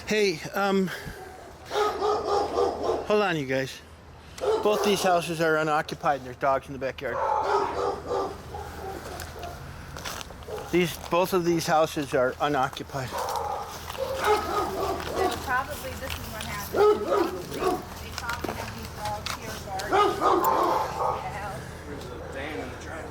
Hey, hold on, you guys. Both these houses are unoccupied and there's dogs in the backyard. Both of these houses are unoccupied. So probably this is what happened. They probably have these dogs here guarding the house. There's a van in the trailer.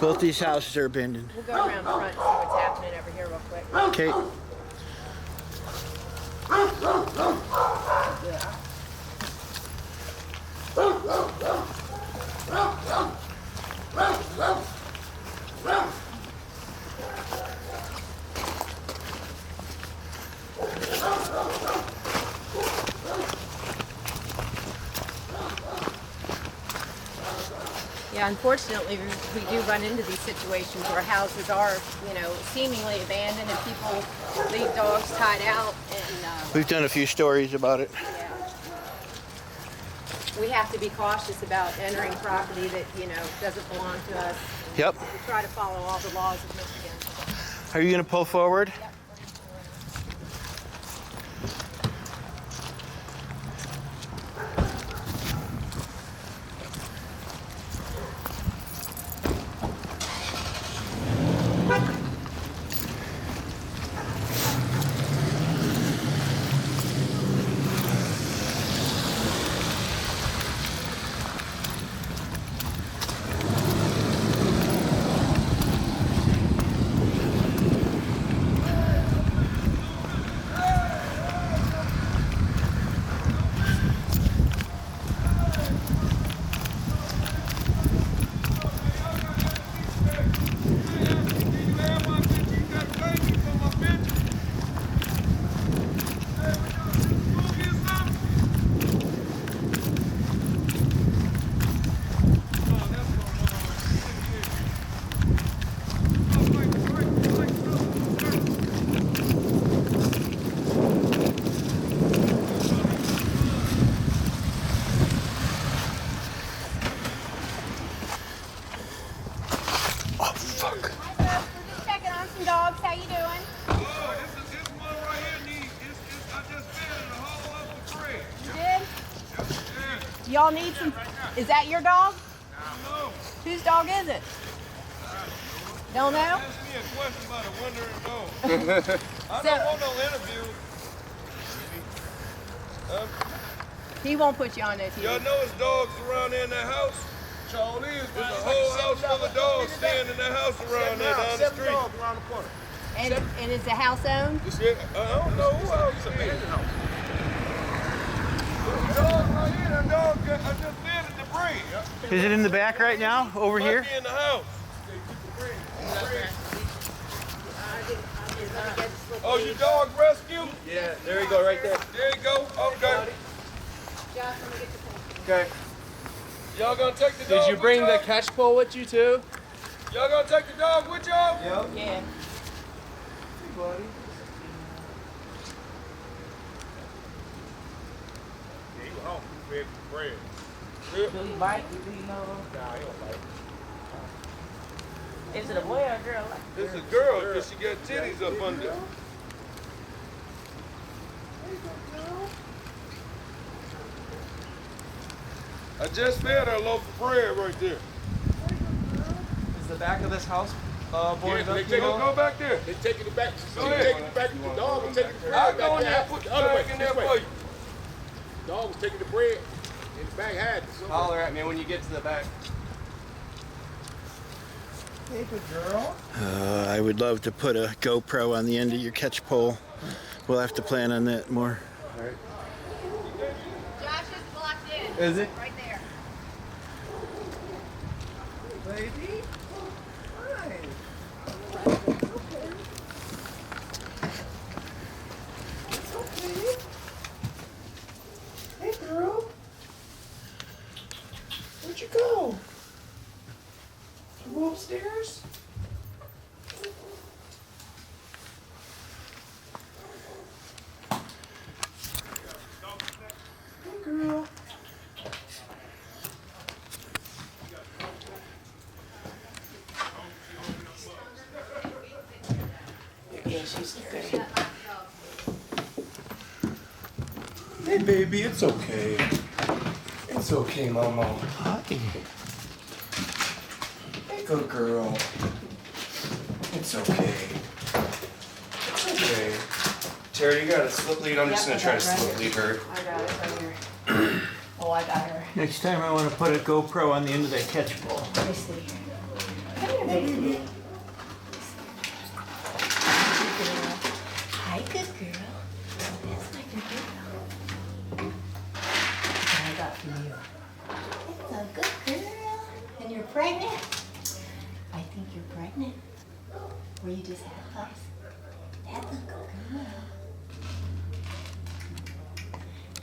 Both these houses are abandoned. We'll go around front and see what's happening over here real quick. Okay. Yeah, unfortunately, we do run into these situations where houses are, seemingly abandoned and people leave dogs tied out. And We've done a few stories about it. yeah, we have to be cautious about entering property that doesn't belong to us. Yep. We try to follow all the laws of Michigan. Are you going to pull forward? Yep. Dogs, how you doing? Oh, this one right here I just fed in the hole of the tree. You did? Yeah. Y'all need some. Is that your dog? No. Whose dog is it? Don't know? Ask me a question about a wandering dog. I So- don't want no interview. He won't put you on no TV. Y'all know there's dogs around there in that house? Charlie, there's a whole house full of dogs staying in that house around there down the street. around the corner. And is the house owned? I don't know who else it is. There's a dog right here. That dog, I just fed the debris. Is it in the back right now? Over here? Mikey in the house. Oh, you dog rescue? Yeah, there you go, right there. There you go. Okay. Okay. Y'all gonna take the dog Did you with bring the y'all? catch pole with you too? Y'all gonna take the dog with y'all? Yep. Yeah. Hey, buddy. Yeah, he was home. He fed the bread. Do he bite? Do you know? Nah, he don't like Is it a boy or a girl? it. This is a girl because she got titties up under. I just fed her a loaf of bread right there. Is the back of this house boarded up? Go back there. They taking it back. Go ahead. Taking it back. The dog was taking the bread I'll back go in there. there and put the The other way, bag in there this way. for you. Dog was taking the bread in the bag had it. Holler at me when you get to the back. Hey, good girl. I would love to put a GoPro on the end of your catch pole. We'll have to plan on that more. Josh is blocked in. Is it? Right there. Baby. Hi. It's okay. Hey, girl. Where'd you go? Go upstairs. Good girl. Yeah, she's good. Hey, baby, it's okay. It's okay, Mama. Hi. Hey, good girl. It's okay. It's okay. Terry, you got a slip lead? I'm just gonna try to slip lead her. I got it right here. Oh, I got her. Next time I want to put a GoPro on the end of that catch pole. Let me see. Come here, baby. Hi, good girl. That's my good girl. What I got for you. It's a good girl. And you're pregnant? I think you're pregnant. Or you just had us. That's a good girl.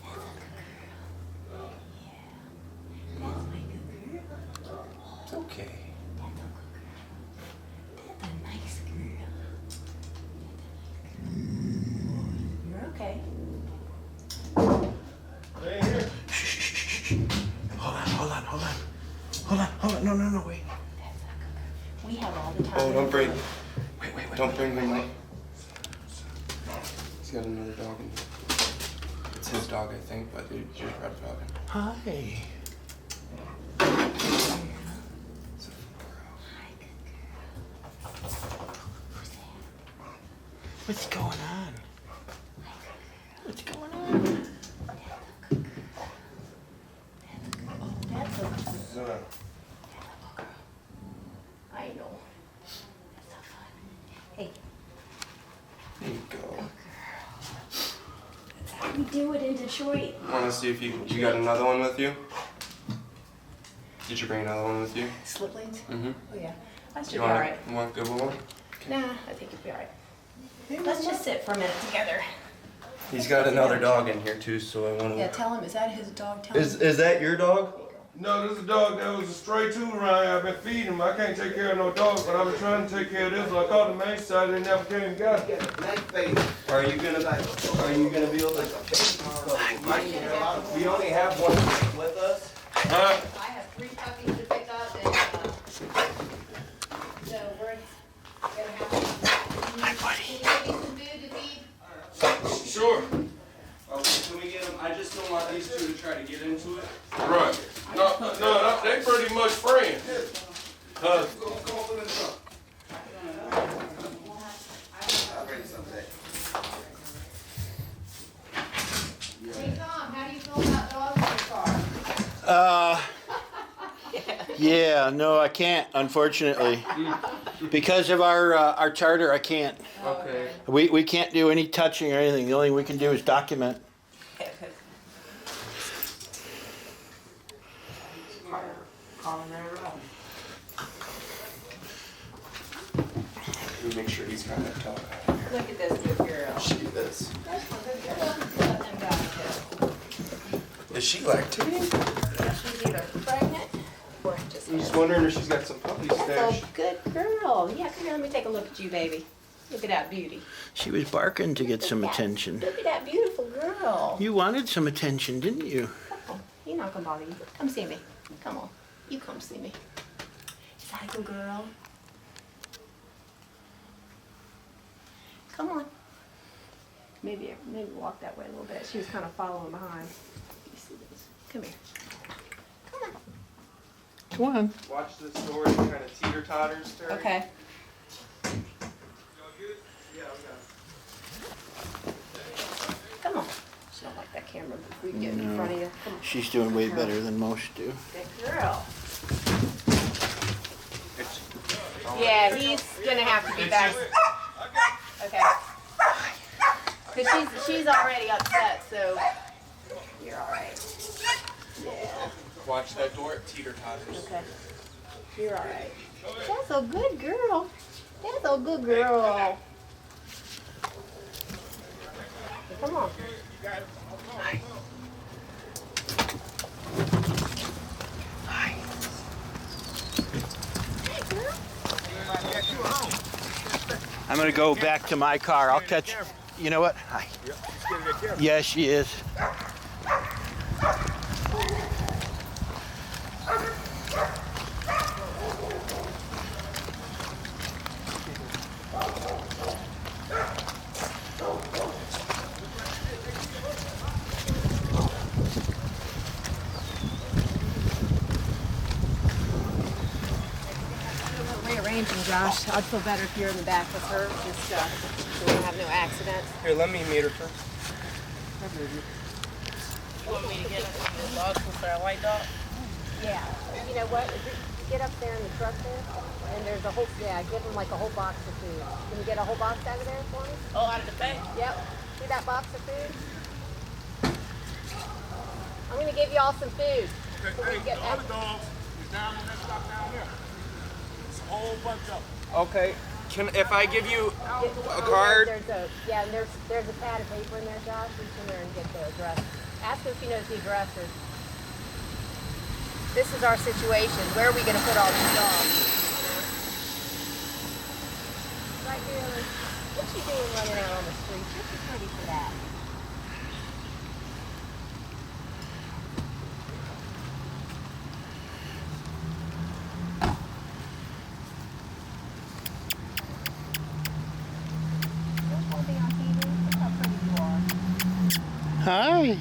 That's a good girl. Yeah. That's my good girl. It's okay. That's a good girl. That's a nice girl. You're okay. Hold on. No, wait. That's a good girl. We have all the time. Oh, don't bring. Wait. Don't bring him, Mike. He's got another dog in here. It's his dog, I think, but you just brought a dog in. Hi. It's a girl. Hi, good girl. Who's that? What's going on? What's going on? That's a good girl. Son. I know. That's so fun. Hey, There you go. that's how we do it in Detroit. Want to see if you got another one with you? Did you bring another one with you? Slip lanes? Mm-hmm. Oh, yeah. That should You be all right. want to go with one? Nah, I think you'll be all right. Let's just sit for a minute together. He's got another dog in here too, so I want to. Yeah, tell him, is that his dog? Tell him. Is that your dog? No, this is a dog that was a stray too around here. I've been feeding him. I can't take care of no dogs, but I've been trying to take care of this. I called the main side, they never came and got it. Are you gonna be able to? We only have one with us. Huh? I have 3 puppies to pick up, and so we're gonna have to. Hi, buddy. Can you give me some food to feed? Sure. Can we get them? I just don't want these two to try to get into it. Right. No, they pretty much friends. Hey, Tom, how do you feel about dogs in the car? Yeah, no, I can't, unfortunately. Because of our charter, I can't. Okay. We can't do any touching or anything. The only thing we can do is document. We make sure he's got that dog. Look at this good girl. She is. That's my good girl. Let them guys go. Is she lactating? She's either pregnant or just. I'm just wondering if she's got some puppies That's stashed. a good girl. Yeah, come here. Let me take a look at you, baby. Look at that beauty. She was barking to get some attention. Look at that beautiful girl. You wanted some attention, didn't you? Oh, he's not gonna bother you. Come see me. Come on. You come see me. Is that a good girl? Come on. Maybe walk that way a little bit. She was kind of following behind. You see this? Come here. Come on. Come on. Watch this door. It kind of teeter totters. Terry. Okay. Come on. She don't like that camera. We can get in front of you. Come on. She's doing way better than most do. Good girl. Yeah, he's gonna have to be back. Okay. Cause she's already upset, so you're all right. Yeah. Watch that door. It teeter totters. Okay. You're all right. That's a good girl. That's a good girl. Come on. Hi. Hi. Hey, girl. I'm gonna go back to my car. I'll catch. You know what? Hi. Yep, she's scared of that camera. Yeah, she is. Rearranging, Josh. I'd feel better if you're in the back with her, just so we don't have no accidents. Here, let me meet her first. You want me to get up on the dog since they're a white dog? Yeah. You know what? If you get up there in the truck there, and there's a whole, give them like a whole box of food. Can you get a whole box out of there for me? Oh, out of the bag? Yep. See that box of food? I'm going to give you all some food. Okay, hey, the other dogs is down on that stop down there. It's a whole bunch of them. Okay. If I give you a card? There's a pad of paper in there, Josh. Reach in there and get the address. Ask her if she knows the address. Or... This is our situation. Where are we going to put all these dogs? Right here. What you doing running out on the street? You're too pretty for that. Hi.